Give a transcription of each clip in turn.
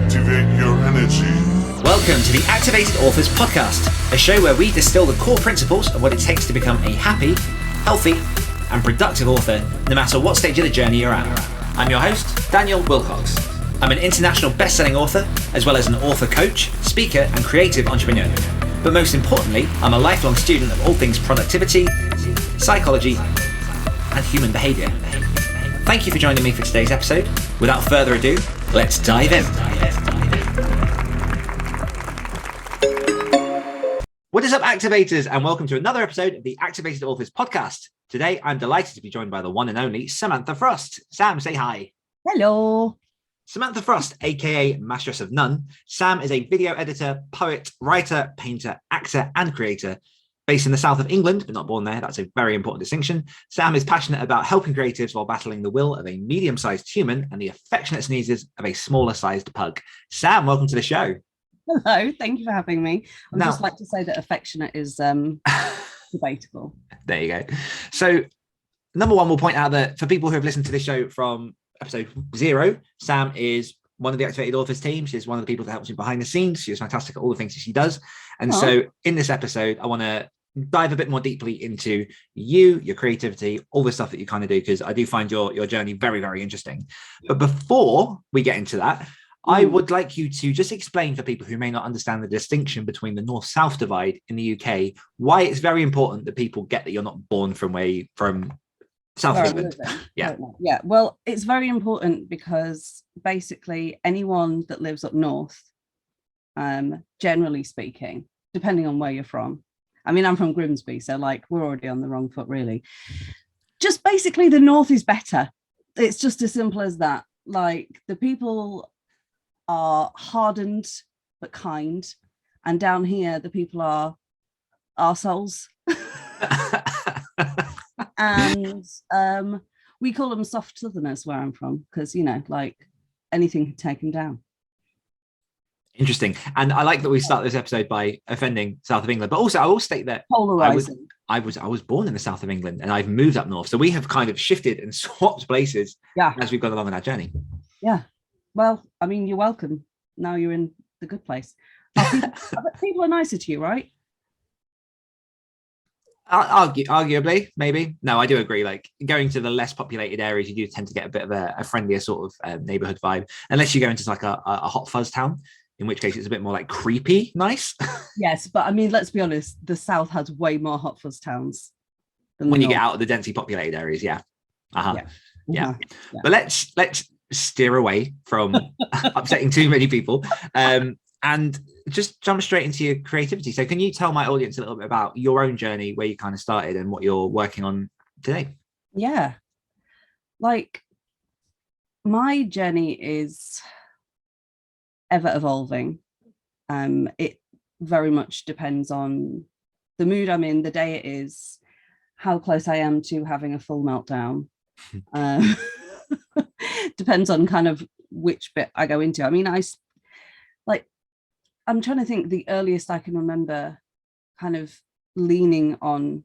Activate your energy. Welcome to the Activated Authors Podcast, a show where we distill the core principles of what it takes to become a happy, healthy, and productive author, no matter what stage of the journey you're at. I'm your host, Daniel Willcocks. I'm an international best-selling author, as well as an author coach, speaker, and creative entrepreneur. But most importantly, I'm a lifelong student of all things productivity, psychology, and human behavior. Thank you for joining me for today's episode. Without further ado, let's dive in. What is up, Activators, and welcome to another episode of the Activated Authors Podcast. Today, I'm delighted to be joined by the one and only Samantha Frost. Sam, say hi. Hello. Samantha Frost, A.K.A. Mastress of None. Sam is a video editor, poet, writer, painter, actor, and creator. Based in the south of England, but not born there. That's a very important distinction. Sam is passionate about helping creatives while battling the will of a medium-sized human and the affectionate sneezes of a smaller-sized pug. Sam, welcome to the show. Hello, thank you for having me. I'd just like to say that affectionate is debatable. There you go. So, number one, we'll point out that for people who have listened to this show from episode 0, Sam is one of the Activated Authors team. She's one of the people that helps me behind the scenes. She's fantastic at all the things that she does. And so in this episode, I want to dive a bit more deeply into you, your creativity, all the stuff that you kind of do, because I do find your journey very, very interesting. But before we get into that, I would like you to just explain for people who may not understand the distinction between the North-South divide in the UK, why it's very important that people get that you're not born from South England. Yeah. Well, it's very important because basically anyone that lives up north, generally speaking, depending on where you're from. I mean, I'm from Grimsby, so like we're already on the wrong foot, really. Just basically the north is better. It's just as simple as that. Like the people are hardened but kind, and down here the people are arseholes. And we call them soft southerners where I'm from, because like anything can take them down. Interesting. And I like that we start this episode by offending south of England, but also I will state that polarizing. I was born in the south of England and I've moved up north, so we have kind of shifted and swapped places as we've gone along in our journey. Yeah, well, I mean, you're welcome. Now you're in the good place. People are nicer to you, right? Arguably, maybe. No, I do agree. Like going to the less populated areas, you do tend to get a bit of a friendlier sort of neighborhood vibe, unless you go into like a hot fuzz town, in which case it's a bit more like creepy nice. Yes, but I mean, let's be honest, the south has way more hot fuzz towns than when you get out of the densely populated areas. Yeah. But let's steer away from upsetting too many people and just jump straight into your creativity. So can you tell my audience a little bit about your own journey, where you kind of started and what you're working on today? Yeah, like my journey is ever evolving. It very much depends on the mood I'm in, the day it is, how close I am to having a full meltdown. Depends on kind of which bit I go into. I mean, I'm trying to think, the earliest I can remember kind of leaning on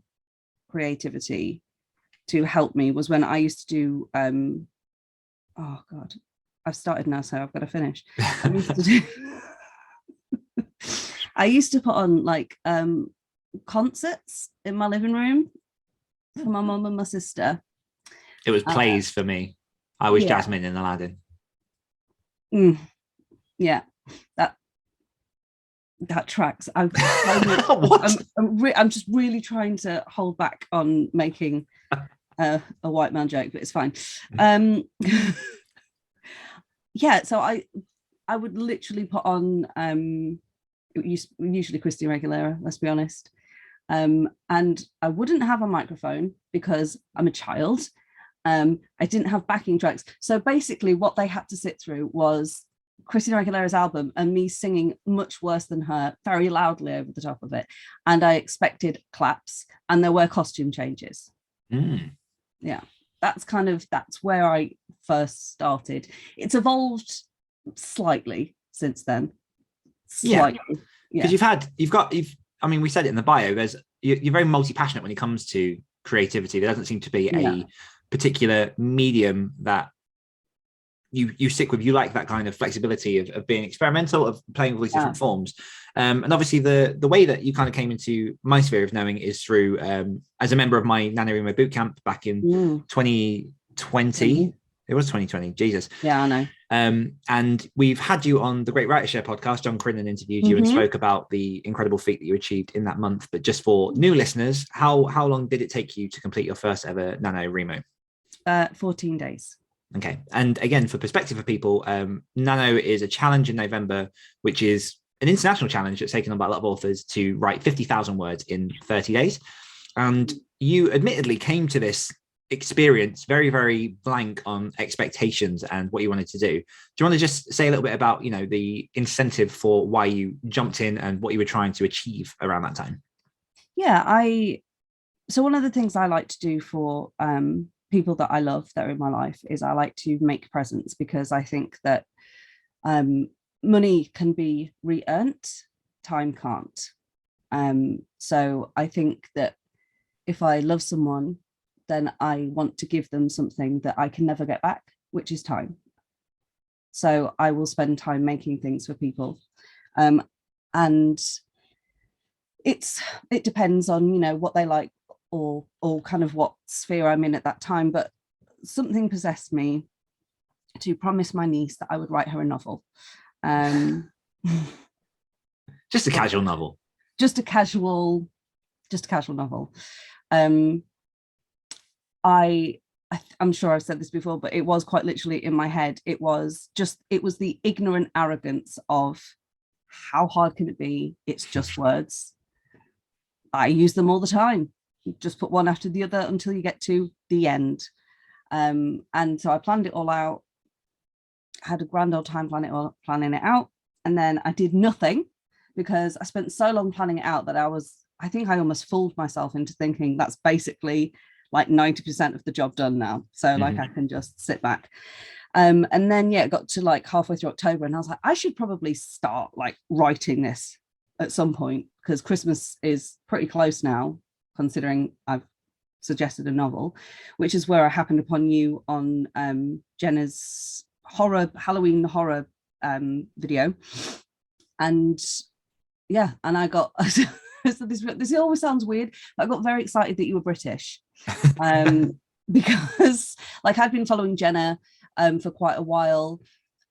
creativity to help me was when I used to do, oh God, I've started now, so I've got to finish. I used to put on like concerts in my living room for my mum and my sister. It was plays for me. I was Jasmine in Aladdin. Yeah, that tracks. I'm just really trying to hold back on making a white man joke, but it's fine. So I would literally put on usually Christina Aguilera, let's be honest, and I wouldn't have a microphone because I'm a child. I didn't have backing tracks, so basically what they had to sit through was Christina Aguilera's album and me singing much worse than her very loudly over the top of it, and I expected claps, and there were costume changes. Yeah, that's where I first started. It's evolved slightly since then. Because I mean, we said it in the bio, you're very multi-passionate when it comes to creativity. There doesn't seem to be a particular medium that you stick with. You like that kind of flexibility of being experimental, of playing with these different forms. And obviously the way that you kind of came into my sphere of knowing is through as a member of my NaNoWriMo bootcamp back in 2020. It was 2020, Jesus. Yeah, I know. And we've had you on the Great Writer Share podcast. John Crinan interviewed you and spoke about the incredible feat that you achieved in that month. But just for new listeners, how long did it take you to complete your first ever NaNoWriMo? 14 days. Okay. And again, for perspective of people, Nano is a challenge in November, which is an international challenge that's taken on by a lot of authors to write 50,000 words in 30 days. And you admittedly came to this experience very, very blank on expectations and what you wanted to do. Do you want to just say a little bit about, the incentive for why you jumped in and what you were trying to achieve around that time? Yeah, so one of the things I like to do for people that I love that are in my life is I like to make presents, because I think that money can be re-earned, time can't. So I think that if I love someone, then I want to give them something that I can never get back, which is time. So I will spend time making things for people. And it depends on, what they like or kind of what sphere I'm in at that time. But something possessed me to promise my niece that I would write her a novel. Just a casual novel. Just a casual novel. I'm sure I've said this before, but it was quite literally in my head. It was the ignorant arrogance of how hard can it be? It's just words. I use them all the time. You just put one after the other until you get to the end. And so I planned it all out, had a grand old time planning it out. And then I did nothing because I spent so long planning it out that I think I almost fooled myself into thinking that's basically like 90% of the job done now. So like I can just sit back. And then, it got to like halfway through October and I was like, I should probably start like writing this at some point, because Christmas is pretty close now, considering I've suggested a novel, which is where I happened upon you on Jenna's Halloween horror video. And I got so this always sounds weird, but I got very excited that you were British, because like I'd been following Jenna for quite a while,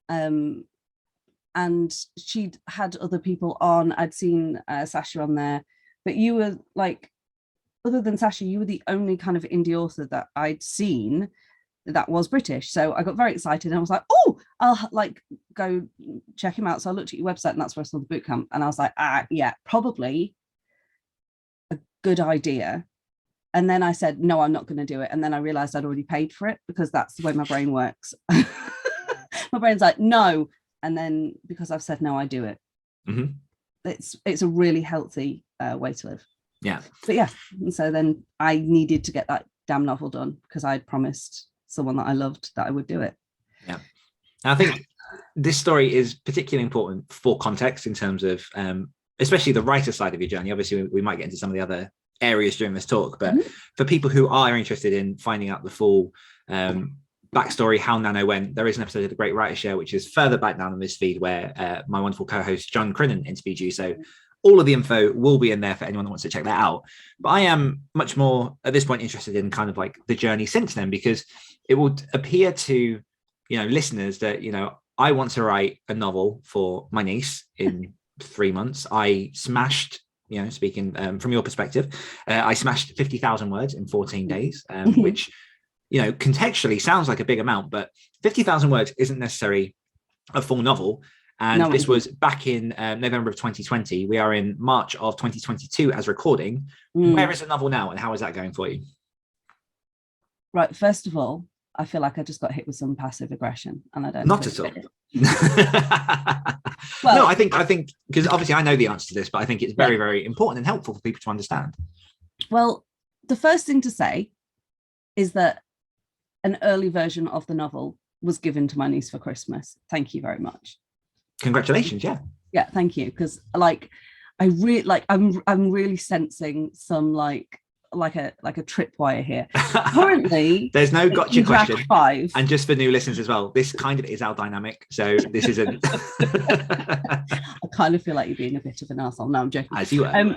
and she'd had other people on. I'd seen Sasha on there, but you were like, other than Sasha, you were the only kind of indie author that I'd seen that was British. So I got very excited and I was like, oh, I'll like go check him out. So I looked at your website and that's where I saw the bootcamp, and I was like, yeah, probably a good idea. And then I said, no, I'm not going to do it. And then I realized I'd already paid for it, because that's the way my brain works. My brain's like, no. And then because I've said no, I do it. It's a really healthy way to live. Yeah. But yeah, and so then I needed to get that damn novel done, because I'd promised someone that I loved that I would do it. Yeah. And I think this story is particularly important for context in terms of especially the writer side of your journey. Obviously, we might get into some of the other areas during this talk, but for people who are interested in finding out the full backstory, how Nano went, there is an episode of the Great Writer Share, which is further back down on this feed, where my wonderful co-host John Crinan interviewed you. So all of the info will be in there for anyone that wants to check that out. But I am much more at this point interested in kind of like the journey since then, because it would appear to, listeners that, I want to write a novel for my niece in 3 months. I smashed, speaking from your perspective, I smashed 50,000 words in 14 days, which, contextually sounds like a big amount, but 50,000 words isn't necessarily a full novel. And this was back in November of 2020. We are in March of 2022 as recording. Where is the novel now, and how is that going for you? Right. First of all, I feel like I just got hit with some passive aggression, and I don't. Not at all. Well, no, I think because obviously I know the answer to this, but I think it's very, very important and helpful for people to understand. Well, the first thing to say is that an early version of the novel was given to my niece for Christmas. Thank you very much. Congratulations. Yeah, thank you, because like I'm really sensing some like like a tripwire here. Currently, there's no gotcha question. 5. And just for new listeners as well, this kind of is our dynamic. So this isn't. I kind of feel like you're being a bit of an arsehole. No, I'm joking. As you are.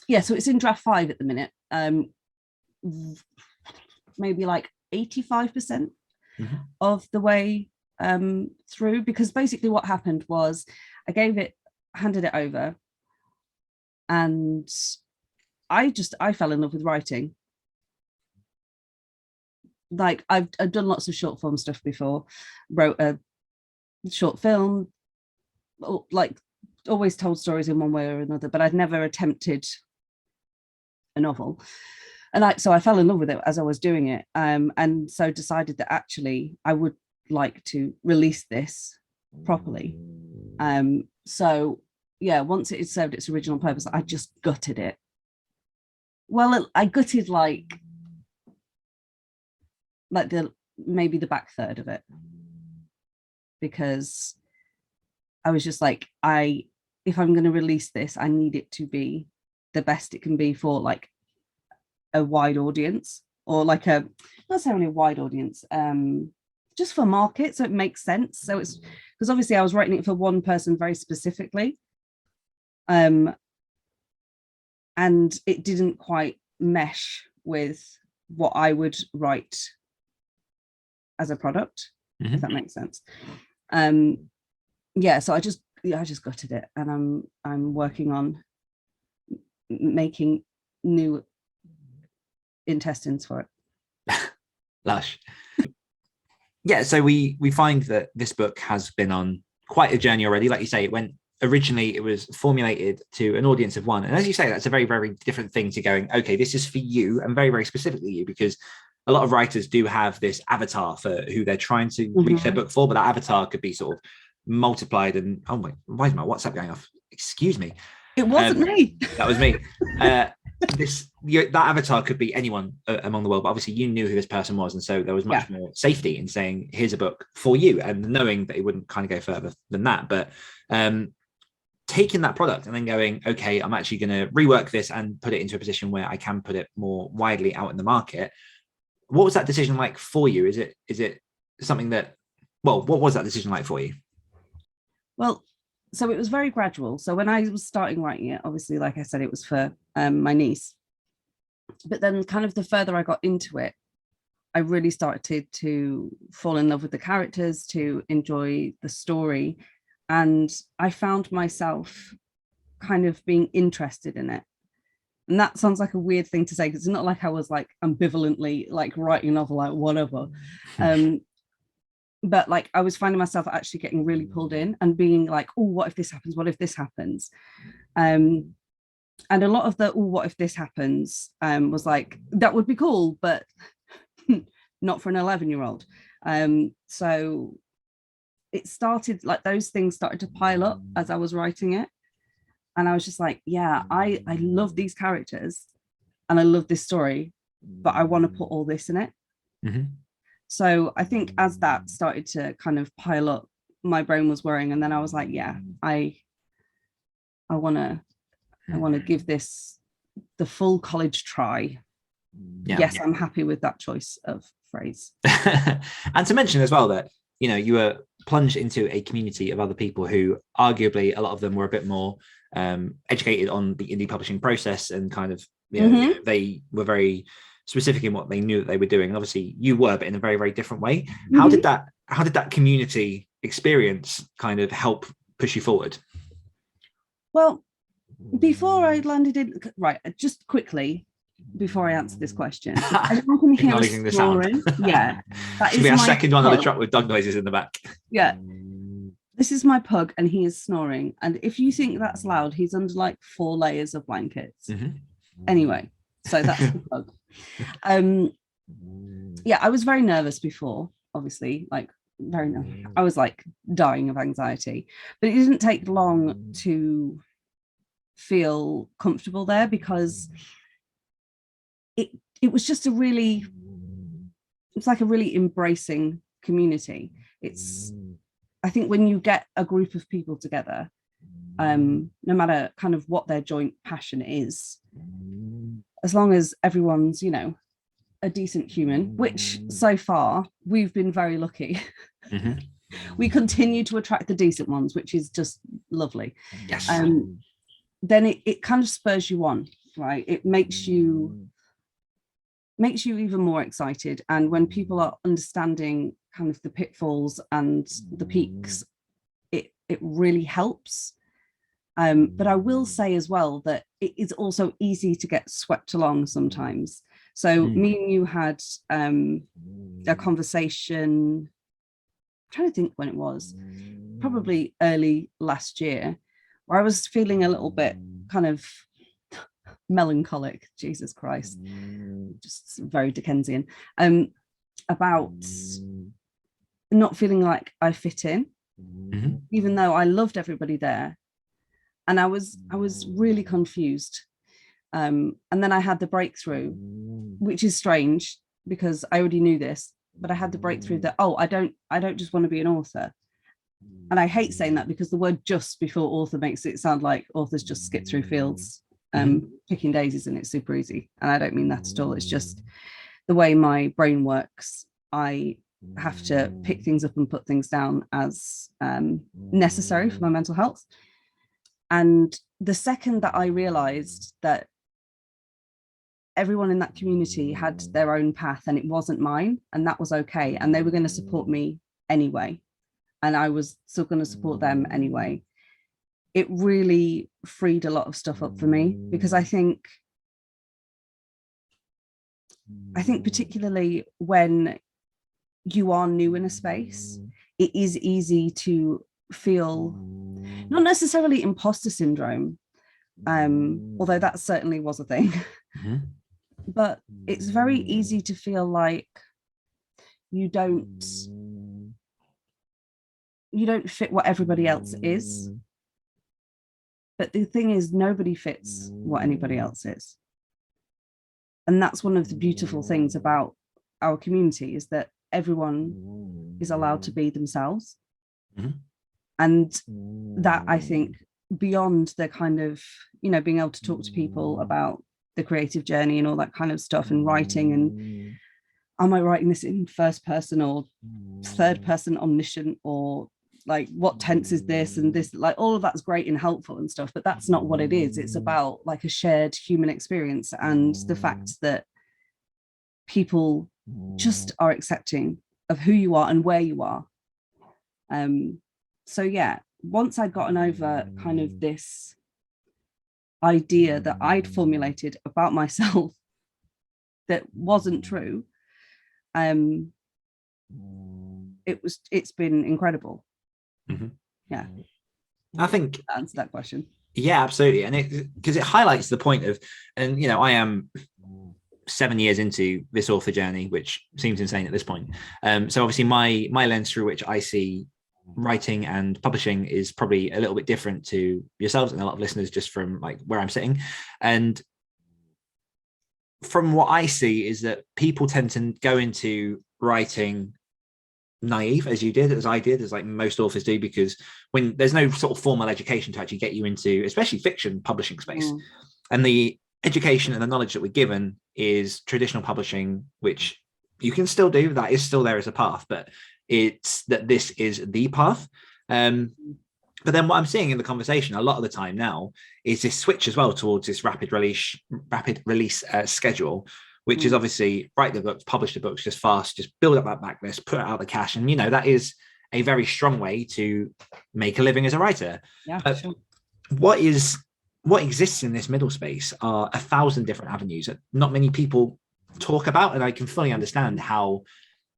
Yeah, so it's in draft 5 at the minute. Maybe like 85% of the way through, because basically what happened was I handed it over, and I fell in love with writing. Like I've done lots of short form stuff before, wrote a short film, like always told stories in one way or another, but I'd never attempted a novel. And so I fell in love with it as I was doing it, and so decided that actually I would like to release this properly. So yeah, once it had served its original purpose, I just gutted it. Well, I gutted like maybe the back third of it, because I was just like, if I'm going to release this, I need it to be the best it can be for like a wide audience, or like not necessarily a wide audience, just for market, so it makes sense. So it's because obviously I was writing it for one person very specifically, and it didn't quite mesh with what I would write as a product, if that makes sense. Yeah, so I just gutted it, and I'm working on making new intestines for it. Lush. Yeah, so we find that this book has been on quite a journey already. Like you say, originally it was formulated to an audience of one, and as you say, that's a very, very different thing to going, okay, this is for you, and very, very specifically you, because a lot of writers do have this avatar for who they're trying to reach their book for, but that avatar could be sort of multiplied. And oh my, why is my WhatsApp going off? Excuse me. It wasn't me. That was me. That avatar could be anyone among the world, but obviously you knew who this person was, and so there was much more safety in saying, here's a book for you, and knowing that it wouldn't kind of go further than that. But taking that product and then going, okay, I'm actually going to rework this and put it into a position where I can put it more widely out in the market. What was that decision like for you? Is it something that, well, what was that decision like for you? Well, so it was very gradual. So when I was starting writing it, obviously, like I said, it was for my niece. But then kind of the further I got into it, I really started to fall in love with the characters, to enjoy the story. And I found myself kind of being interested in it. And that sounds like a weird thing to say, because it's not like I was like ambivalently like writing a novel, like whatever. But like I was finding myself actually getting really pulled in and being like, oh, what if this happens? What if this happens? And a lot of the, oh, what if this happens was like, that would be cool, but not for an 11-year-old. So it started, like those things started to pile up as I was writing it. And I was just like, yeah, I love these characters and I love this story, but I want to put all this in it. So I think as that started to kind of pile up, my brain was whirring. And then I was like, yeah, I want to give this the full college try. Yes, I'm happy with that choice of phrase. And to mention as well that, you know, you were plunged into a community of other people who arguably a lot of them were a bit more educated on the indie publishing process, and kind of, you know, they were very specific in what they knew that they were doing. And obviously you were, but in a very, very different way. How did that community experience kind of help push you forward? Well, before I landed in, right, just quickly, before I answer this question, I don't want to hear the sound. Yeah, that should be our second one on the truck with dog noises in the back. Yeah, this is my pug and he is snoring, and if you think that's loud, he's under like 4 layers of blankets. Anyway, so that's the pug. Yeah, I was very nervous before, obviously, like very nervous. I was like dying of anxiety, but it didn't take long to feel comfortable there, because it was just it's like a really embracing community. I think when you get a group of people together, no matter kind of what their joint passion is, as long as everyone's, you know, a decent human, which so far we've been very lucky. Mm-hmm. We continue to attract the decent ones, which is just lovely. Yes. Then it kind of spurs you on, right? It makes you even more excited. And when people are understanding kind of the pitfalls and the peaks, it really helps. But I will say as well that it is also easy to get swept along sometimes. So me and you had a conversation, I'm trying to think when it was, probably early last year, where I was feeling a little bit kind of melancholic, Jesus Christ, just very Dickensian, about not feeling like I fit in, even though I loved everybody there. And I was really confused. And then I had the breakthrough, which is strange because I already knew this, but I had the breakthrough that, I don't just want to be an author. And I hate saying that because the word just before author makes it sound like authors just skip through fields, picking daisies, and it's super easy. And I don't mean that at all. It's just the way my brain works. I have to pick things up and put things down as necessary for my mental health. And the second that I realized that everyone in that community had their own path and it wasn't mine, and that was okay, and they were going to support me anyway, and I was still going to support them anyway, it really freed a lot of stuff up for me. Because I think particularly when you are new in a space, it is easy to feel not necessarily imposter syndrome, although that certainly was a thing, but it's very easy to feel like you don't fit what everybody else is. But the thing is, nobody fits what anybody else is. And that's one of the beautiful things about our community, is that everyone is allowed to be themselves. And that, I think, beyond the kind of, you know, being able to talk to people about the creative journey and all that kind of stuff, and writing, and am I writing this in first person or third person omniscient, or like what tense is this, and this, like all of that's great and helpful and stuff, but that's not what it is. It's about like a shared human experience, and the fact that people just are accepting of who you are and where you are. So yeah, once I'd gotten over kind of this idea that I'd formulated about myself that wasn't true, it's been incredible. Yeah, I think that answered that question. Yeah, absolutely. And because it highlights the point of, and you know, I am 7 years into this author journey, which seems insane at this point. So obviously my lens through which I see writing and publishing is probably a little bit different to yourselves and a lot of listeners, just from like where I'm sitting. And from what I see is that people tend to go into writing naive, as you did, as I did, as like most authors do, because when there's no sort of formal education to actually get you into, especially fiction publishing space, and the education and the knowledge that we're given is traditional publishing, which you can still do, that is still there as a path, but it's that this is the path. But then what I'm seeing in the conversation a lot of the time now is this switch as well towards this rapid release schedule, which is obviously write the books, publish the books just fast, just build up that backlist, put out the cash. And, you know, that is a very strong way to make a living as a writer. Yeah, but sure. What exists in this middle space are 1,000 different avenues that not many people talk about. And I can fully understand how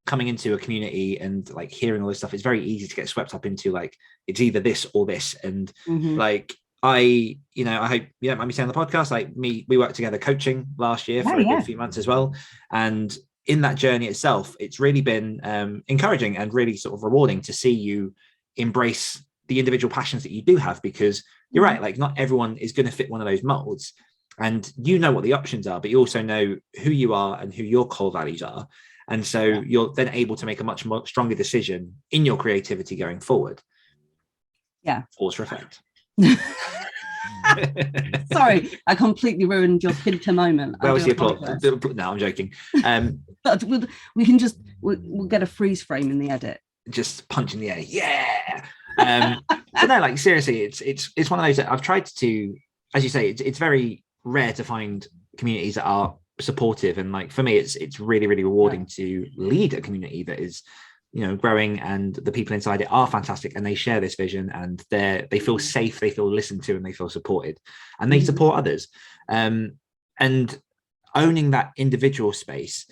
coming into a community and like hearing all this stuff, it's very easy to get swept up into like, it's either this or this. And like, I hope you don't mind me saying on the podcast, like we worked together coaching last year for a good few months as well. And in that journey itself, it's really been encouraging and really sort of rewarding to see you embrace the individual passions that you do have, because you're right, like not everyone is going to fit one of those molds, and you know what the options are, but you also know who you are and who your core values are. And so you're then able to make a much more stronger decision in your creativity going forward. Yeah. Pause for effect. Sorry, I completely ruined your Pinter moment. Where was the applause? No, I'm joking. But we can just we'll get a freeze frame in the edit. Just punch in the air, yeah. But no, like seriously, it's one of those that I've tried to, as you say, it's very rare to find communities that are supportive, and like for me, it's really really rewarding to lead a community that is, you know, growing, and the people inside it are fantastic, and they share this vision, and they feel safe, they feel listened to, and they feel supported, and they support others. And owning that individual space,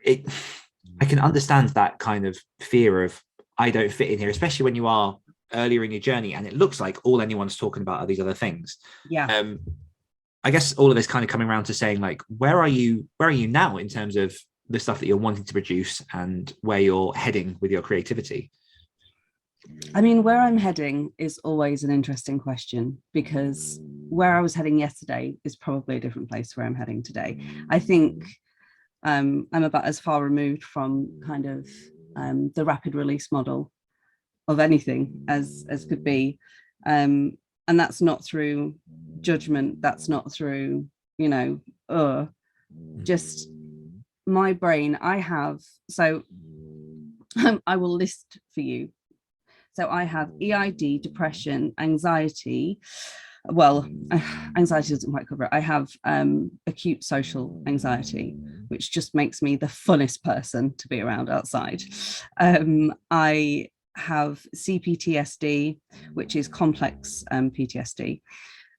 I can understand that kind of fear of I don't fit in here, especially when you are earlier in your journey and it looks like all anyone's talking about are these other things. Yeah. I guess all of this kind of coming around to saying, like, where are you now in terms of the stuff that you're wanting to produce and where you're heading with your creativity? I mean, where I'm heading is always an interesting question, because where I was heading yesterday is probably a different place where I'm heading today. I think I'm about as far removed from kind of the rapid release model of anything as could be. And that's not through judgment. That's not through, you know, just my brain. I have, so I will list for you. So I have EID, depression, anxiety. Well, anxiety doesn't quite cover it. I have acute social anxiety, which just makes me the funnest person to be around outside. I have CPTSD, which is complex PTSD.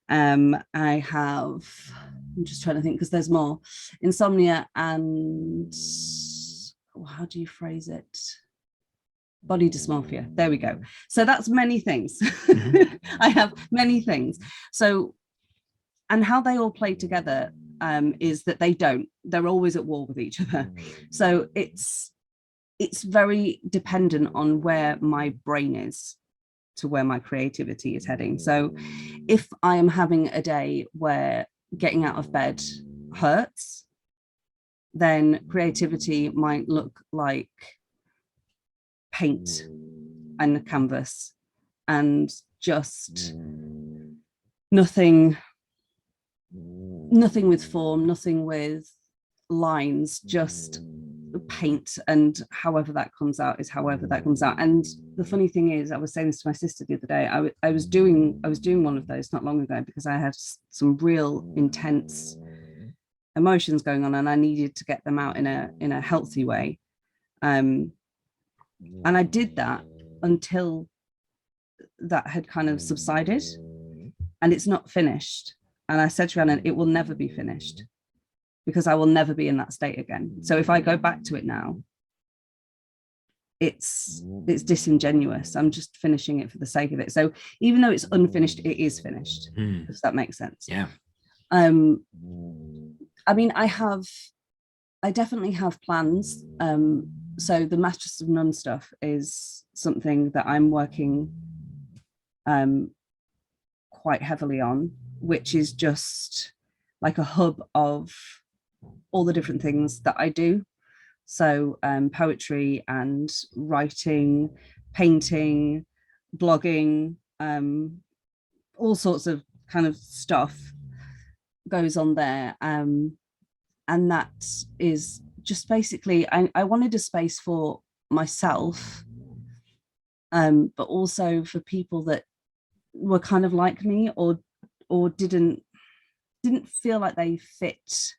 I have, I'm just trying to think because there's more, insomnia and, how do you phrase it? Body dysmorphia. There we go. So that's many things. I have many things. So, and how they all play together is that they're always at war with each other. So it's very dependent on where my brain is to where my creativity is heading. So if I am having a day where getting out of bed hurts, then creativity might look like paint and a canvas and just nothing with form, nothing with lines, just paint, and however that comes out is however that comes out. And the funny thing is, I was saying this to my sister the other day, I was doing one of those not long ago because I had some real intense emotions going on and I needed to get them out in a healthy way. And I did that until that had kind of subsided, and it's not finished. And I said to Rhiannon, it will never be finished because I will never be in that state again. So if I go back to it now, it's disingenuous. I'm just finishing it for the sake of it. So even though it's unfinished, it is finished. Does that make sense? Yeah. I mean, I definitely have plans. So the Mastress of None stuff is something that I'm working quite heavily on, which is just like a hub of all the different things that I do. So poetry and writing, painting, blogging, all sorts of kind of stuff goes on there. And that is just basically, I wanted a space for myself, but also for people that were kind of like me or didn't feel like they fit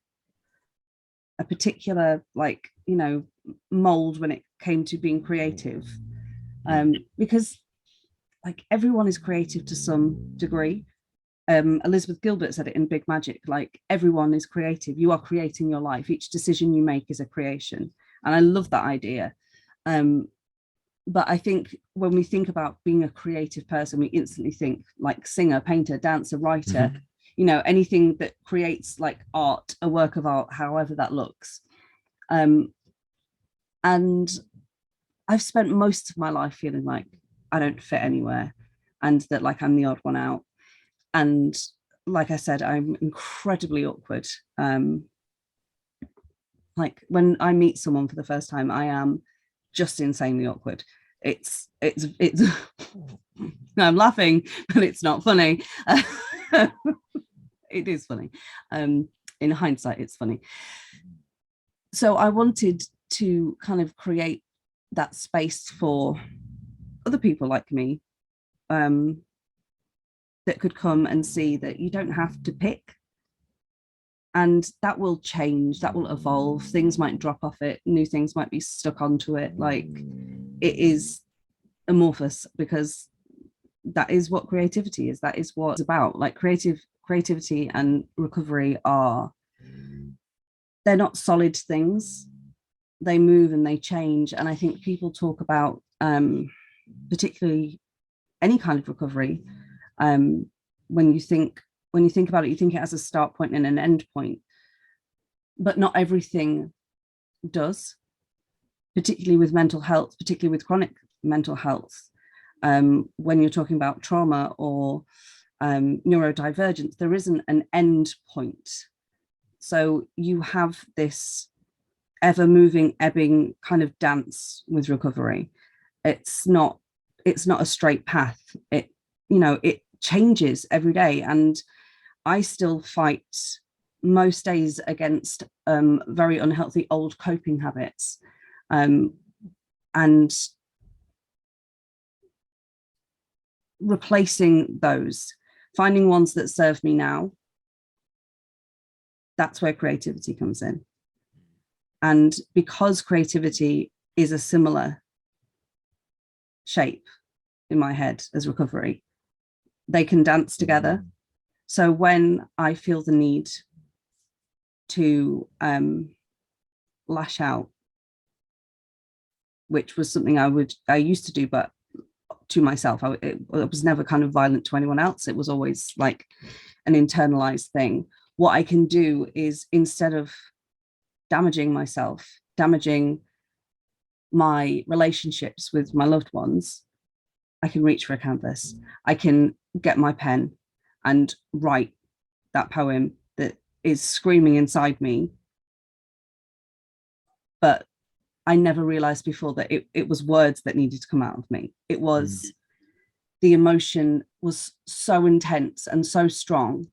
a particular, like, you know, mold when it came to being creative, because like everyone is creative to some degree. Elizabeth Gilbert said it in Big Magic, like everyone is creative. You are creating your life. Each decision you make is a creation. And I love that idea. But I think when we think about being a creative person, we instantly think like singer, painter, dancer, writer, you know, anything that creates like art, a work of art, however that looks. And I've spent most of my life feeling like I don't fit anywhere and that like I'm the odd one out. And like I said, I'm incredibly awkward. Like when I meet someone for the first time, I am just insanely awkward. It's I'm laughing, but it's not funny. It is funny. In hindsight, it's funny. So I wanted to kind of create that space for other people like me, that could come and see that you don't have to pick. And that will change, that will evolve. Things might drop off it, new things might be stuck onto it. Like, it is amorphous, because that is what creativity is. That is what it's about. Like, creativity and recovery they're not solid things. They move and they change. And I think people talk about, particularly any kind of recovery, when you think about it, you think it has a start point and an end point, but not everything does, particularly with mental health, particularly with chronic mental health. When you're talking about trauma or neurodivergence, there isn't an end point. So you have this ever moving, ebbing kind of dance with recovery. It's not a straight path. It changes every day. And I still fight most days against very unhealthy old coping habits. And replacing those, finding ones that serve me now, that's where creativity comes in. And because creativity is a similar shape in my head as recovery, they can dance together. So when I feel the need to lash out, which was something I used to do, but to myself, it was never kind of violent to anyone else. It was always like an internalized thing. What I can do is, instead of damaging myself, damaging my relationships with my loved ones, I can reach for a canvas. I can get my pen and write that poem that is screaming inside me. But I never realized before that it was words that needed to come out of me. It was, the emotion was so intense and so strong,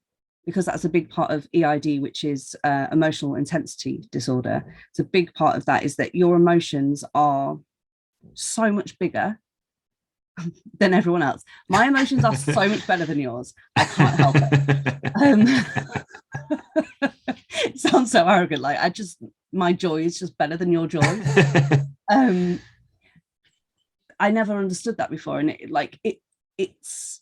because that's a big part of EID, which is emotional intensity disorder. It's a big part of that, is that your emotions are so much bigger than everyone else. My emotions are so much better than yours. I can't help it. It sounds so arrogant. Like, my joy is just better than your joy. I never understood that before. And it's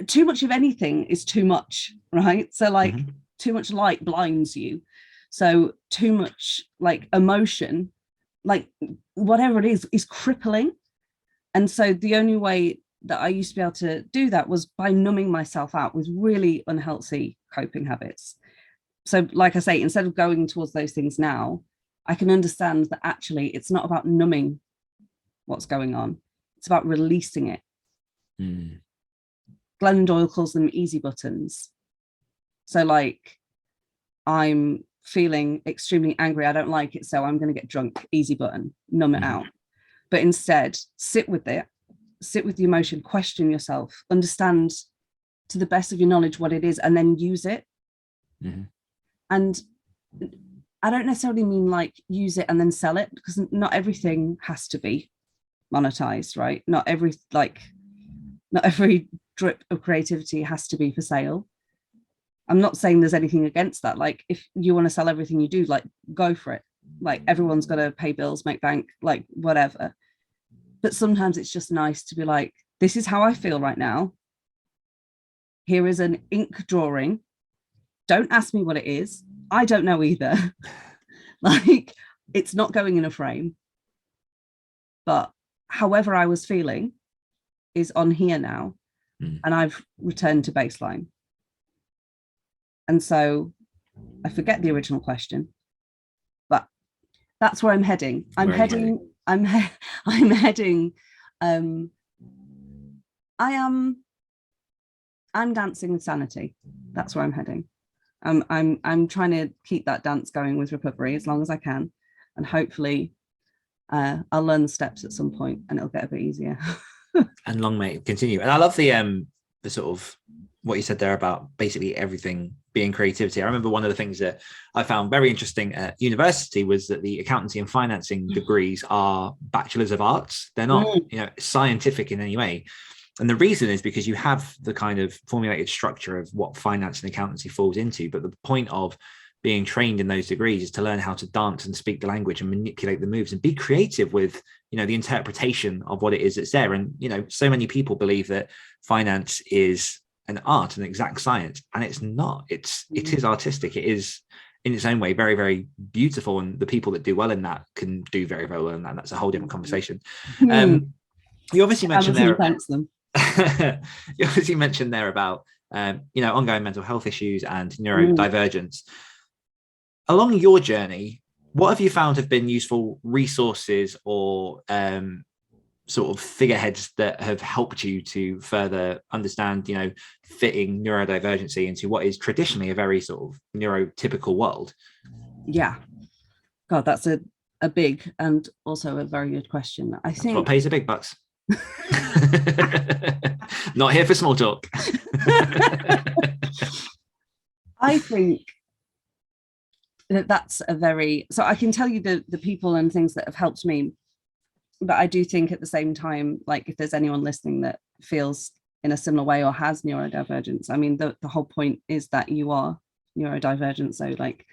too much of anything is too much, right? So like, too much light blinds you. So too much like emotion, like whatever it is crippling. And so the only way that I used to be able to do that was by numbing myself out with really unhealthy coping habits. So like I say, instead of going towards those things now, I can understand that actually it's not about numbing what's going on. It's about releasing it. Glennon Doyle calls them easy buttons. So like, I'm feeling extremely angry. I don't like it. So I'm going to get drunk. Easy button, numb it out. But instead, sit with it, sit with the emotion, question yourself, understand to the best of your knowledge what it is, and then use it. And I don't necessarily mean like use it and then sell it, because not everything has to be monetized, right? Not every drip of creativity has to be for sale. I'm not saying there's anything against that. Like, if you want to sell everything you do, like, go for it. Like, everyone's got to pay bills, make bank, like whatever. But sometimes it's just nice to be like, this is how I feel right now. Here is an ink drawing. Don't ask me what it is. I don't know either. Like, it's not going in a frame. But however I was feeling is on here now. And I've returned to baseline. And so I forget the original question, but that's where I'm heading. I'm heading. I'm dancing with sanity. That's where I'm heading. I'm trying to keep that dance going with recovery as long as I can, and hopefully I'll learn the steps at some point and it'll get a bit easier. And long may it continue. And I love the sort of what you said there about basically everything being creativity. I remember one of the things that I found very interesting at university was that the accountancy and financing degrees are bachelors of arts. They're not, scientific in any way. And the reason is because you have the kind of formulated structure of what finance and accountancy falls into. But the point of being trained in those degrees is to learn how to dance and speak the language and manipulate the moves and be creative with, the interpretation of what it is that's there. And, so many people believe that finance is an art, an exact science, and it's not. It is artistic. It is in its own way very, very beautiful. And the people that do well in that can do very, very well in that. And that's a whole different conversation. You obviously mentioned there. You obviously mentioned there about ongoing mental health issues and neurodivergence. Along your journey, what have you found have been useful resources or sort of figureheads that have helped you to further understand, fitting neurodivergency into what is traditionally a very sort of neurotypical world? Yeah. God, that's a big and also a very good question. I think what pays the big bucks. Not here for small talk. I think that's a very, so I can tell you the people and things that have helped me, but I do think at the same time, like if there's anyone listening that feels in a similar way or has neurodivergence, I mean, the whole point is that you are neurodivergent. So like,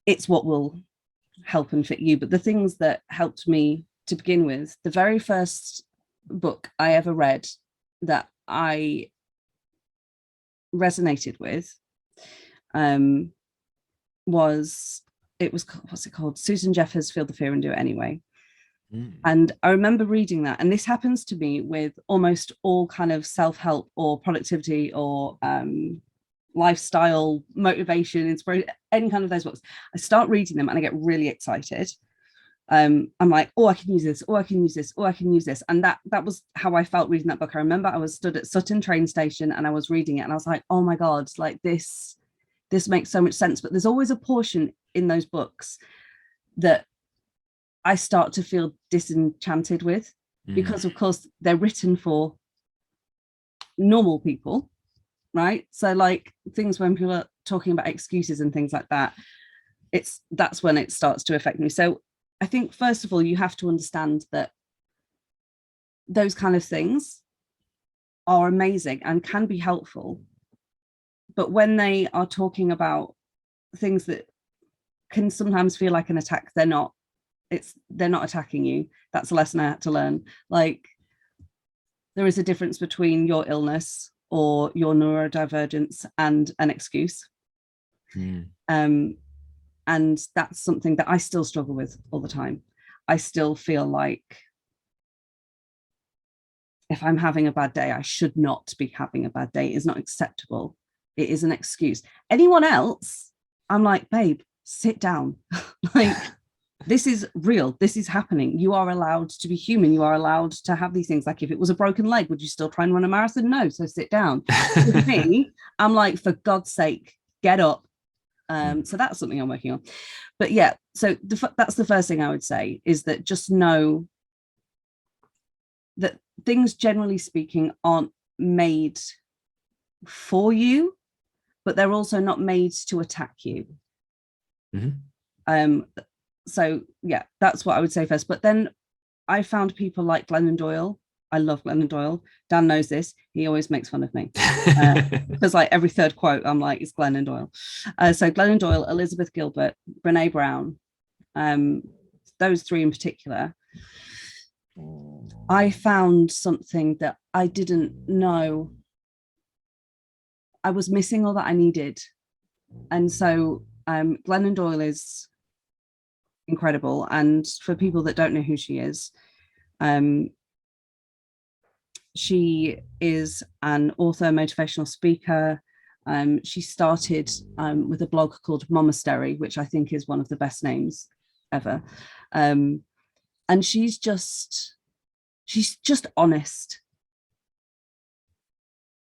it's what will help and fit you. But the things that helped me to begin with, the very first book I ever read that I resonated with was what's it called? Susan Jeffers' Feel the Fear and Do It Anyway. And I remember reading that, and this happens to me with almost all kind of self-help or productivity or lifestyle motivation, inspiration, any kind of those books. I start reading them and I get really excited. I'm like, oh, I can use this, oh, I can use this, oh, I can use this. And that was how I felt reading that book. I remember I was stood at Sutton train station and I was reading it and I was like, oh my God, like this makes so much sense. But there's always a portion in those books that I start to feel disenchanted with, because of course they're written for normal people, right? So like things when people are talking about excuses and things like that, that's when it starts to affect me. So I think first of all, you have to understand that those kind of things are amazing and can be helpful. But when they are talking about things that can sometimes feel like an attack, they're not attacking you. That's a lesson I had to learn. Like, there is a difference between your illness or your neurodivergence and an excuse. And that's something that I still struggle with all the time. I still feel like if I'm having a bad day, I should not be having a bad day. It's not acceptable. It is an excuse. Anyone else, I'm like, babe, sit down. Like, this is real. This is happening. You are allowed to be human. You are allowed to have these things. Like if it was a broken leg, would you still try and run a marathon? No. So sit down. With me, I'm like, for God's sake, get up. So that's something I'm working on. But yeah, so that's the first thing I would say, is that just know that things, generally speaking, aren't made for you, but they're also not made to attack you. So yeah, that's what I would say first. But then I found people like Glennon Doyle. I love Glennon Doyle. Dan knows this. He always makes fun of me because like every third quote, I'm like, it's Glennon Doyle. So Glennon Doyle, Elizabeth Gilbert, Brene Brown, those three in particular. I found something that I didn't know I was missing or that I needed. And so Glennon Doyle is incredible. And for people that don't know who she is an author, motivational speaker. She started with a blog called Momastery, which I think is one of the best names ever. And she's just honest.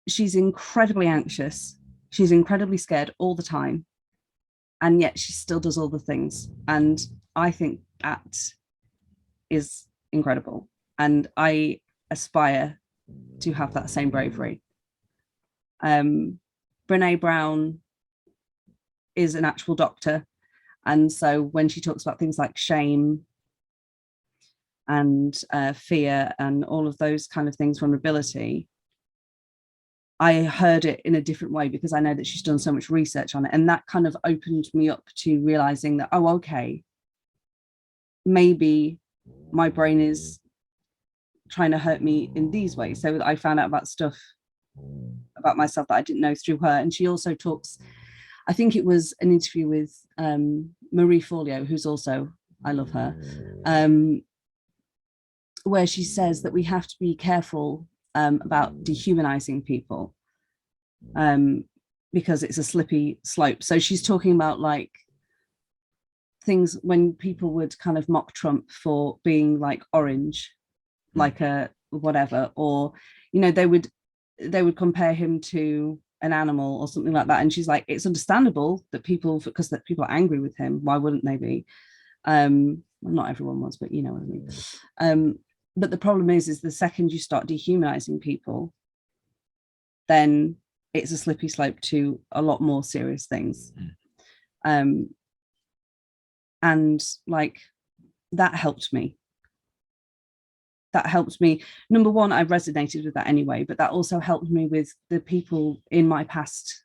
She's incredibly anxious. She's incredibly scared all the time. And yet she still does all the things. And I think that is incredible. And I aspire to have that same bravery. Brene Brown is an actual doctor, and so when she talks about things like shame and fear and all of those kind of things, vulnerability, I heard it in a different way because I know that she's done so much research on it, and that kind of opened me up to realizing that, oh, okay, maybe my brain is trying to hurt me in these ways. So I found out about stuff about myself that I didn't know through her. And she also talks, I think it was an interview with Marie Forleo, who's also, I love her, where she says that we have to be careful about dehumanizing people because it's a slippery slope. So she's talking about like things when people would kind of mock Trump for being like orange, like a whatever, or, you know, they would compare him to an animal or something like that. And she's like, it's understandable that people, because that people are angry with him, why wouldn't they be? Well, not everyone was, but you know what I mean. But the problem is the second you start dehumanizing people, then it's a slippery slope to a lot more serious things. And like, that helped me. Number one, I resonated with that anyway, but that also helped me with the people in my past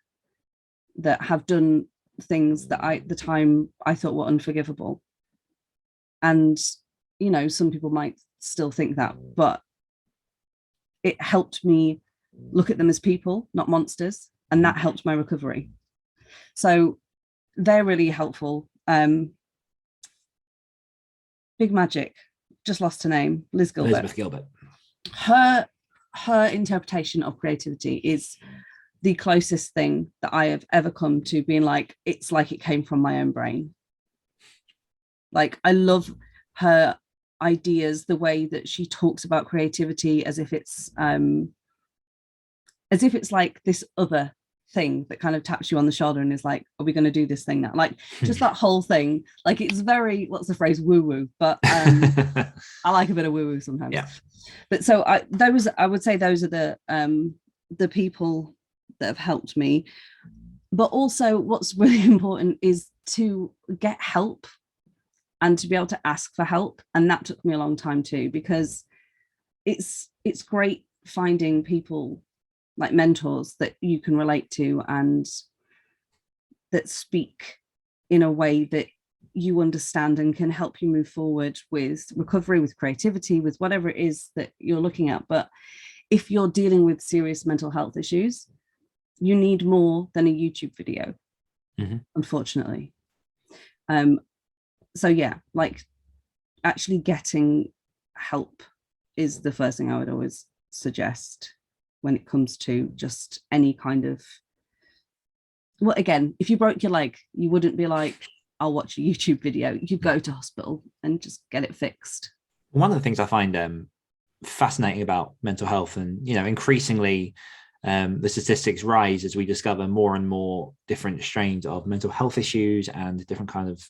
that have done things that at the time I thought were unforgivable. And, you know, some people might still think that, but it helped me look at them as people, not monsters. And that helped my recovery. So they're really helpful. Big Magic, just lost her name, Elizabeth Gilbert. Her interpretation of creativity is the closest thing that I have ever come to being like, it's like it came from my own brain. Like, I love her ideas, the way that she talks about creativity as if it's like this other thing that kind of taps you on the shoulder and is like, are we going to do this thing now? Like, just that whole thing, like, it's very, what's the phrase, woo-woo, but I like a bit of woo-woo sometimes. Yeah. But so I would say those are the people that have helped me. But also what's really important is to get help and to be able to ask for help. And that took me a long time too, because it's great finding people like mentors that you can relate to and that speak in a way that you understand and can help you move forward with recovery, with creativity, with whatever it is that you're looking at. But if you're dealing with serious mental health issues, you need more than a YouTube video, unfortunately. So yeah, like, actually getting help is the first thing I would always suggest when it comes to just any kind of, well, again, if you broke your leg, you wouldn't be like, I'll watch a YouTube video. You'd go to hospital and just get it fixed. One of the things I find fascinating about mental health, and, you know, increasingly the statistics rise as we discover more and more different strains of mental health issues and different kind of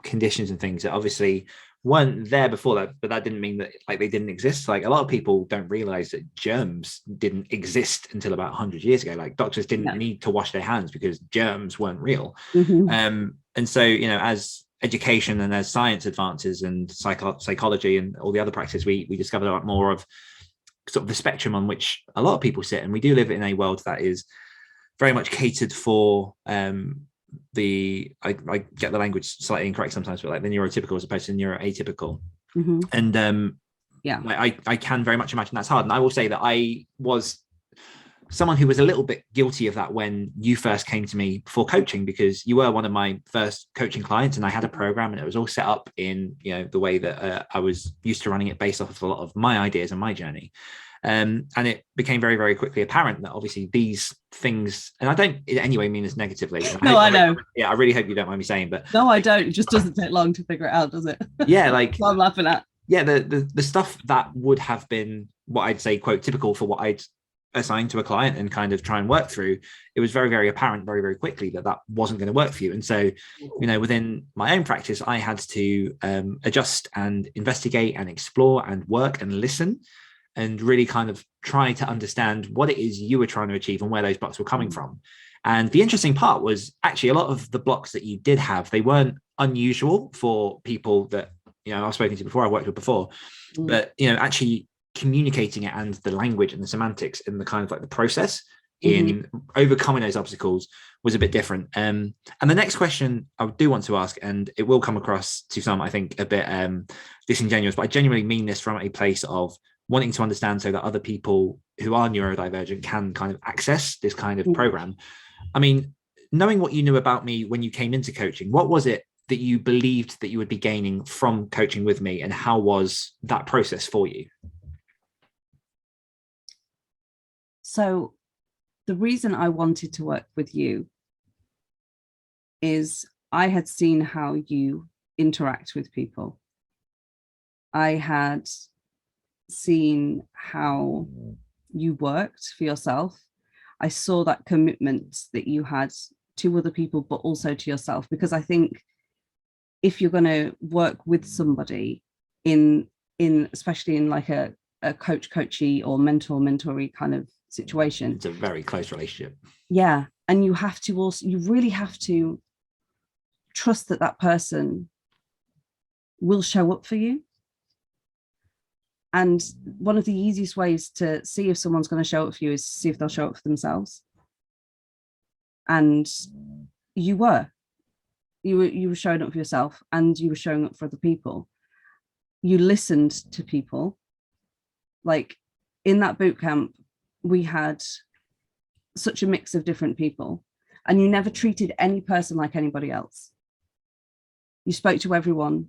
conditions and things that obviously weren't there before that, but that didn't mean that like they didn't exist. Like, a lot of people don't realize that germs didn't exist until about 100 years ago. Like, doctors didn't need to wash their hands because germs weren't real. And so, you know, as education and as science advances and psychology and all the other practices, we discovered a lot more of sort of the spectrum on which a lot of people sit. And we do live in a world that is very much catered for I get the language slightly incorrect sometimes, but like the neurotypical as opposed to neuroatypical. And yeah, I can very much imagine that's hard. And I will say that I was someone who was a little bit guilty of that when you first came to me for coaching, because you were one of my first coaching clients, and I had a program and it was all set up in, you know, the way that I was used to running it based off of a lot of my ideas and my journey. And it became very, very quickly apparent that obviously these things, and I don't in any way mean this negatively. No, I know. I really hope you don't mind me saying, but no, I don't. It just doesn't take long to figure it out, does it? Yeah, like I'm laughing at. Yeah, the stuff that would have been what I'd say, quote, typical for what I'd assign to a client and kind of try and work through, it was very, very apparent very, very quickly that that wasn't going to work for you. And so, you know, within my own practice, I had to adjust and investigate and explore and work and listen and really kind of try to understand what it is you were trying to achieve and where those blocks were coming from. And the interesting part was actually a lot of the blocks that you did have, they weren't unusual for people that, I've spoken to before, I've worked with before, but, actually communicating it and the language and the semantics and the kind of like the process in overcoming those obstacles was a bit different. And the next question I do want to ask, and it will come across to some, I think, a bit disingenuous, but I genuinely mean this from a place of wanting to understand so that other people who are neurodivergent can kind of access this kind of program. I mean, knowing what you knew about me when you came into coaching, what was it that you believed that you would be gaining from coaching with me, and how was that process for you? So the reason I wanted to work with you is I had seen how you interact with people. I had seen how you worked for yourself. I saw that commitment that you had to other people, but also to yourself, because I think if you're going to work with somebody in especially in like a coachee or mentor-mentoree kind of situation, it's a very close relationship. Yeah. And you really have to trust that that person will show up for you. And one of the easiest ways to see if someone's going to show up for you is to see if they'll show up for themselves. And you were showing up for yourself, and you were showing up for other people. You listened to people. Like in that boot camp, we had such a mix of different people, and you never treated any person like anybody else. You spoke to everyone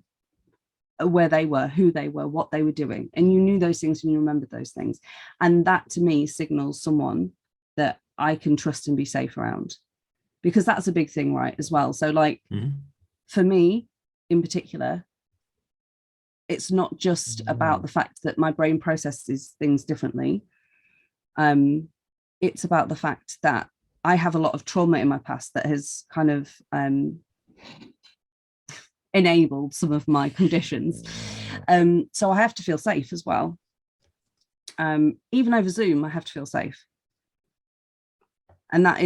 where they were, who they were, what they were doing, and you knew those things and you remembered those things. And that to me signals someone that I can trust and be safe around, because that's a big thing, right, as well. So like for me in particular, it's not just about the fact that my brain processes things differently. It's about the fact that I have a lot of trauma in my past that has kind of enabled some of my conditions. So I have to feel safe as well. Even over Zoom, I have to feel safe. And that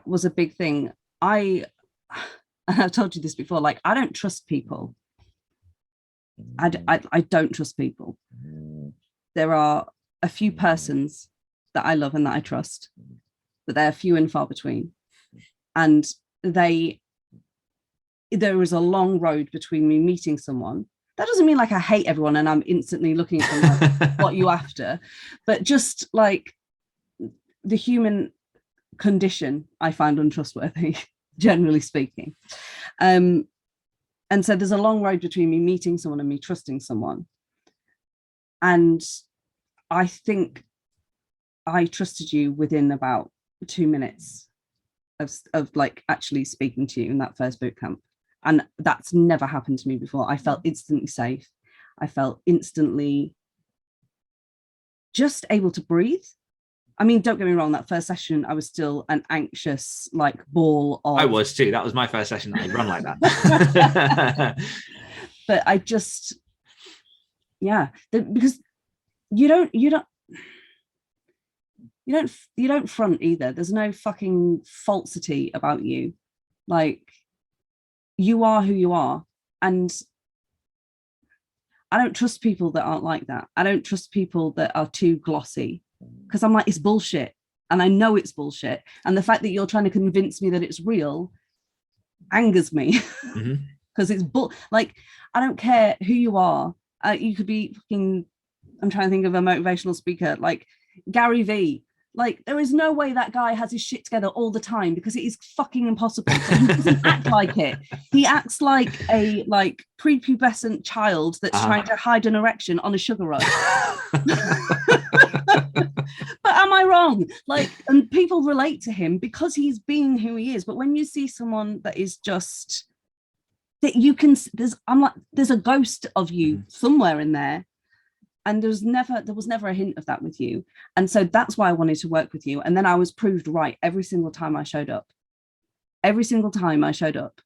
was a big thing. I've told you this before, like, I don't trust people. I don't trust people. There are a few persons that I love and that I trust, but they're few and far between. And there is a long road between me meeting someone. That doesn't mean like I hate everyone and I'm instantly looking at them like, what you after, but just like the human condition I find untrustworthy, generally speaking. And so there's a long road between me meeting someone and me trusting someone. And I think I trusted you within about 2 minutes of like actually speaking to you in that first boot camp. And that's never happened to me before. I felt instantly safe. I felt instantly just able to breathe. I mean, don't get me wrong, that first session, I was still an anxious, like, ball of... I was too. That was my first session that I'd run like that. But I just, yeah, because you don't front either. There's no fucking falsity about you. Like, you are who you are. And I don't trust people that aren't like that. I don't trust people that are too glossy, because I'm like, it's bullshit. And I know it's bullshit. And the fact that you're trying to convince me that it's real angers me. Because it's like, I don't care who you are. You could be fucking, I'm trying to think of a motivational speaker, like Gary Vee. Like, there is no way that guy has his shit together all the time, because it is fucking impossible. So he doesn't act like it. He acts like a prepubescent child that's trying to hide an erection on a sugar rush. But am I wrong? Like, and people relate to him because he's being who he is. But when you see someone that is just that you can, there's a ghost of you somewhere in there. And there was never a hint of that with you. And so that's why I wanted to work with you. And then I was proved right every single time I showed up. Every single time I showed up,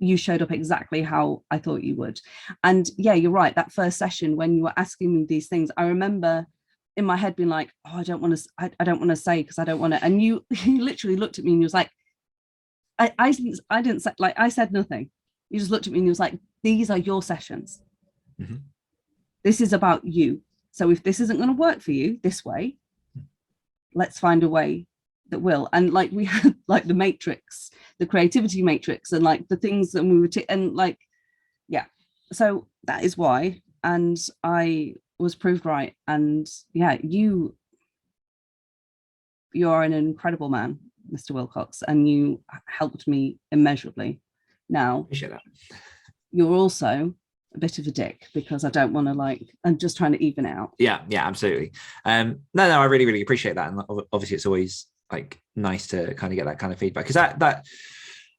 you showed up exactly how I thought you would. And yeah, you're right. That first session when you were asking me these things, I remember in my head being like, oh, I don't want to say, because I don't want to. And you literally looked at me and you was like, I didn't say, like, I said nothing. You just looked at me and you was like, these are your sessions. Mm-hmm. This is about you. So if this isn't going to work for you this way, let's find a way that will. And like we had like the matrix, the creativity matrix, and like the things that we were and like, yeah. So that is why. And I was proved right. And yeah, you are an incredible man, Mr. Willcocks, and you helped me immeasurably. Now, Appreciate that. You're also a bit of a dick, because I don't want to, like, I'm just trying to even it out. Yeah, absolutely. No, I really, really appreciate that. And obviously it's always like nice to kind of get that kind of feedback, because that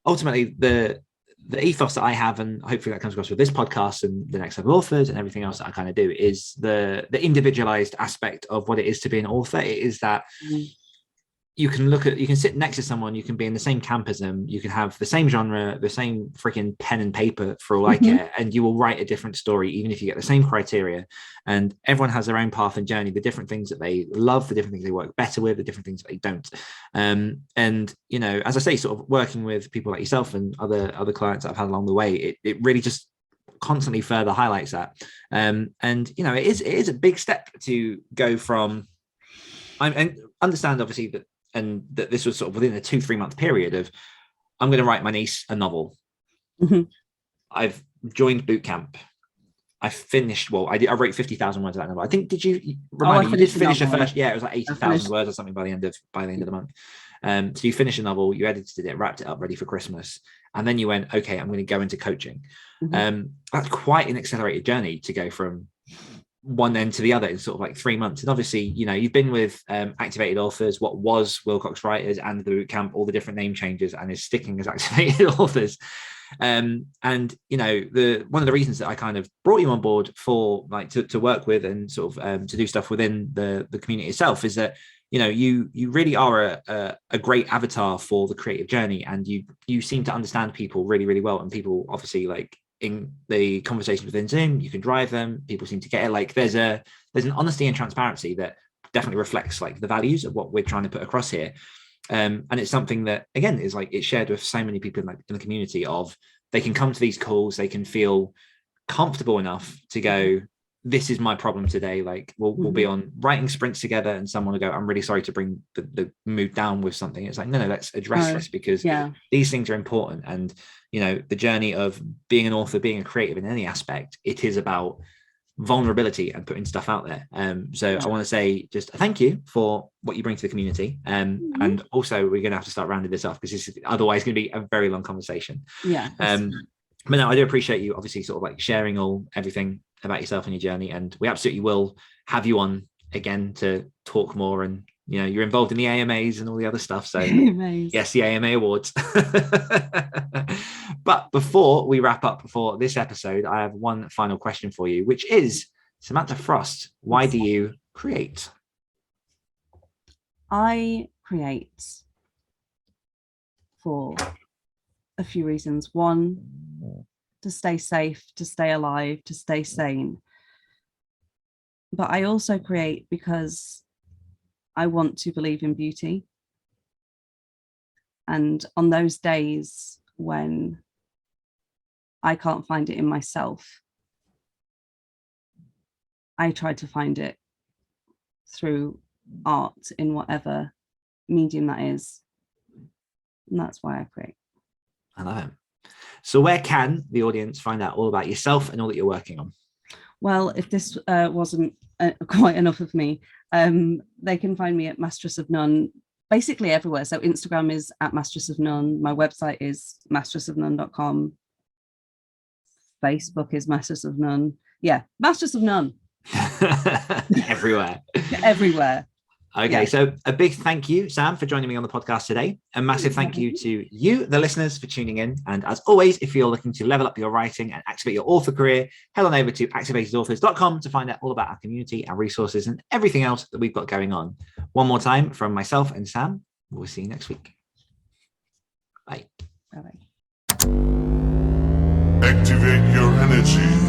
ultimately the ethos that I have, and hopefully that comes across with this podcast and the Next Level Authors and everything else that I kind of do, is the individualized aspect of what it is to be an author. It is that you can sit next to someone, you can be in the same camp as them, you can have the same genre, the same freaking pen and paper for all I care, and you will write a different story, even if you get the same criteria. And everyone has their own path and journey, the different things that they love, the different things they work better with, the different things that they don't. And, you know, as I say, sort of working with people like yourself and other clients that I've had along the way, it really just constantly further highlights that. And, you know, it is a big step to go from, and understand obviously that, and that this was sort of within a 2-3 month period of, I'm going to write my niece a novel. I've joined boot camp. I finished, well, I wrote 50,000 words of that novel. I think, did you remind me? You did finish the first, yeah, it was like 80,000 words or something by the end of the month. So you finished a novel, you edited it, wrapped it up, ready for Christmas. And then you went, okay, I'm going to go into coaching. That's quite an accelerated journey to go from one end to the other in sort of like 3 months. And obviously, you know, you've been with Activated Authors, what was Willcocks Writers, and the bootcamp, all the different name changes, and is sticking as Activated Authors. And you know, one of the reasons that I kind of brought you on board for like to work with and sort of to do stuff within the community itself is that, you know, you really are a great avatar for the creative journey, and you seem to understand people really, really well. And people obviously, like, in the conversations within Zoom, you can drive them. People seem to get it. Like there's an honesty and transparency that definitely reflects like the values of what we're trying to put across here. And it's something that, again, is like it's shared with so many people in the community. Of they can come to these calls, they can feel comfortable enough to go, this is my problem today. Like we'll be on writing sprints together, and someone will go, I'm really sorry to bring the mood down with something. It's like, no, let's address this, because these things are important. And, you know, the journey of being an author, being a creative in any aspect, it is about vulnerability and putting stuff out there. So I want to say just thank you for what you bring to the community. And also we're going to have to start rounding this off, because this is otherwise going to be a very long conversation. But no, I do appreciate you obviously sort of like sharing everything about yourself and your journey, and we absolutely will have you on again to talk more. And, you know, you're involved in the AMAs and all the other stuff, so yes, the AMA Awards. But before we wrap up for this episode, I have one final question for you, which is, Samantha Frost, why do you create? I create for a few reasons. One, to stay safe, to stay alive, to stay sane. But I also create because I want to believe in beauty. And on those days when I can't find it in myself, I try to find it through art in whatever medium that is. And that's why I create. I love it. So where can the audience find out all about yourself and all that you're working on? Well, if this wasn't quite enough of me, they can find me at Mastress of None, basically everywhere. So Instagram is at Mastress of None. My website is mastressofnone.com. Facebook is Mastress of None. Yeah, Mastress of None. Everywhere. Everywhere. Okay, so a big thank you, Sam, for joining me on the podcast today. A massive thank you to you, the listeners, for tuning in. And as always, if you're looking to level up your writing and activate your author career, head on over to activatedauthors.com to find out all about our community, our resources, and everything else that we've got going on. One more time from myself and Sam. We'll see you next week. Bye. Bye-bye. activate your energy.